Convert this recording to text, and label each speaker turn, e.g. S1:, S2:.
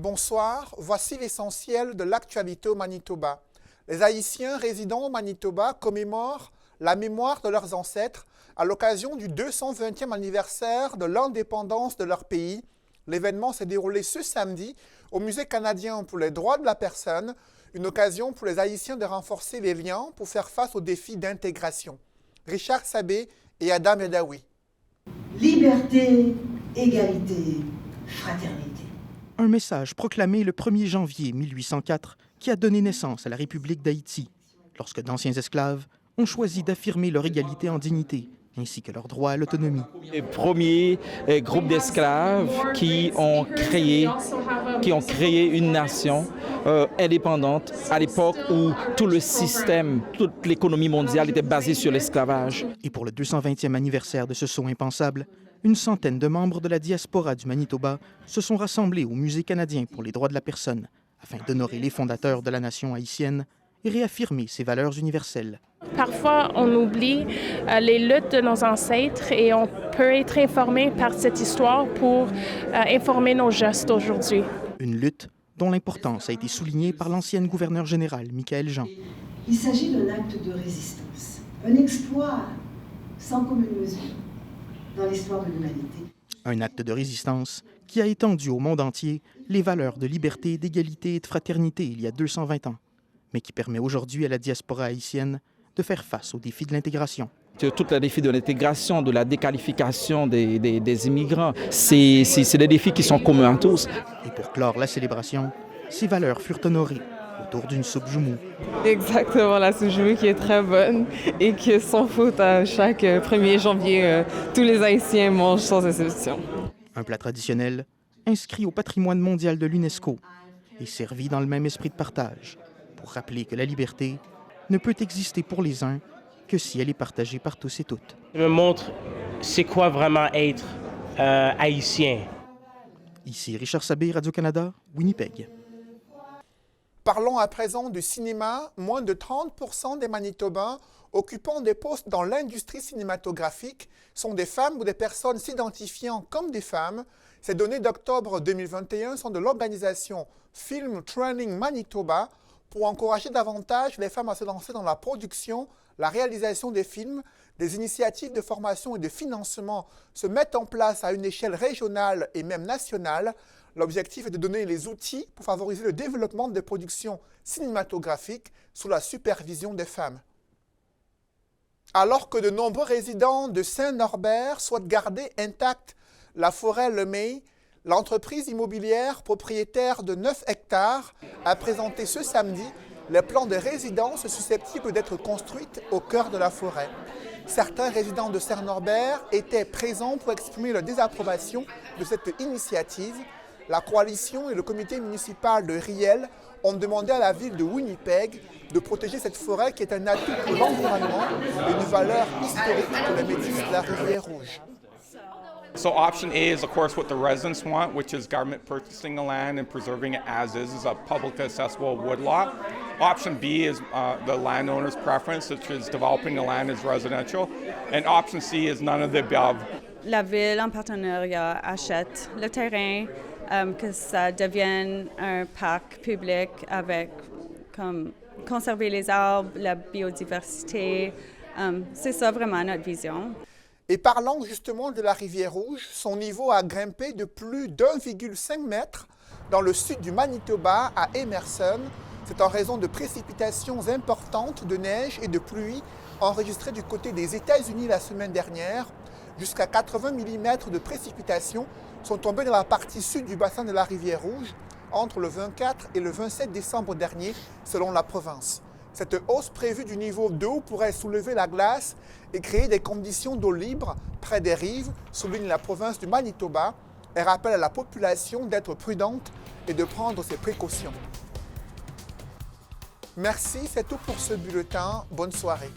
S1: Bonsoir, voici l'essentiel de l'actualité au Manitoba. Les Haïtiens résidant au Manitoba commémorent la mémoire de leurs ancêtres à l'occasion du 220e anniversaire de l'indépendance de leur pays. L'événement s'est déroulé ce samedi au Musée canadien pour les droits de la personne, une occasion pour les Haïtiens de renforcer les liens pour faire face aux défis d'intégration. Richard Sabé et Adam Edaoui.
S2: Liberté, égalité, fraternité.
S3: Un message proclamé le 1er janvier 1804 qui a donné naissance à la République d'Haïti, lorsque d'anciens esclaves ont choisi d'affirmer leur égalité en dignité, ainsi que leur droit à l'autonomie.
S4: Les premiers groupes d'esclaves qui ont créé une nation indépendante à l'époque où tout le système, toute l'économie mondiale était basée sur l'esclavage.
S3: Et pour le 220e anniversaire de ce saut impensable, une centaine de membres de la diaspora du Manitoba se sont rassemblés au Musée canadien pour les droits de la personne afin d'honorer les fondateurs de la nation haïtienne et réaffirmer ses valeurs universelles.
S5: Parfois, on oublie les luttes de nos ancêtres et on peut être informé par cette histoire pour informer nos gestes aujourd'hui.
S3: Une lutte dont l'importance a été soulignée par l'ancienne gouverneure générale, Michaëlle Jean.
S2: Il s'agit d'un acte de résistance, un exploit sans commune mesure dans l'histoire de l'humanité.
S3: Un acte de résistance qui a étendu au monde entier les valeurs de liberté, d'égalité et de fraternité il y a 220 ans, mais qui permet aujourd'hui à la diaspora haïtienne de faire face aux défis de l'intégration.
S4: Tout le défi de l'intégration, de la déqualification des immigrants, c'est des défis qui sont communs à tous.
S3: Et pour clore la célébration, ces valeurs furent honorées autour d'une soupe joumou.
S6: Exactement, la soupe joumou qui est très bonne et que sans faute à chaque 1er janvier, tous les Haïtiens mangent sans exception.
S3: Un plat traditionnel inscrit au patrimoine mondial de l'UNESCO et servi dans le même esprit de partage pour rappeler que la liberté ne peut exister pour les uns que si elle est partagée par tous et toutes.
S7: Ça me montre c'est quoi vraiment être haïtien.
S3: Ici Richard Sabé, Radio-Canada, Winnipeg.
S1: Parlons à présent du cinéma. Moins de 30% des Manitobains occupant des postes dans l'industrie cinématographique sont des femmes ou des personnes s'identifiant comme des femmes. Ces données d'octobre 2021 sont de l'organisation Film Training Manitoba pour encourager davantage les femmes à se lancer dans la production, la réalisation des films. Des initiatives de formation et de financement se mettent en place à une échelle régionale et même nationale. L'objectif est de donner les outils pour favoriser le développement des productions cinématographiques sous la supervision des femmes. Alors que de nombreux résidents de Saint-Norbert souhaitent garder intacte la forêt Lemay, l'entreprise immobilière propriétaire de 9 hectares a présenté ce samedi les plans de résidences susceptibles d'être construites au cœur de la forêt. Certains résidents de Saint-Norbert étaient présents pour exprimer leur désapprobation de cette initiative. La coalition et le comité municipal de Riel ont demandé à la ville de Winnipeg de protéger cette forêt qui est un atout pour l'environnement et une valeur historique pour les métis de la rivière Rouge.
S8: So option A is, of course, what the residents want, which is government purchasing the land and preserving it as is a publicly accessible woodlot. Option B is the landowner's preference, which is developing the land as residential. And option C is none of the above.
S9: La ville, en partenariat, achète le terrain, que ça devienne un parc public avec, comme, conserver les arbres, la biodiversité. C'est ça vraiment notre vision.
S1: Et parlant justement de la rivière Rouge, son niveau a grimpé de plus d'1,5 mètre dans le sud du Manitoba, à Emerson. C'est en raison de précipitations importantes de neige et de pluie enregistrées du côté des États-Unis la semaine dernière. Jusqu'à 80 mm de précipitations sont tombées dans la partie sud du bassin de la rivière Rouge entre le 24 et le 27 décembre dernier, selon la province. Cette hausse prévue du niveau d'eau pourrait soulever la glace et créer des conditions d'eau libre près des rives, souligne la province du Manitoba, et rappelle à la population d'être prudente et de prendre ses précautions. Merci, c'est tout pour ce bulletin. Bonne soirée.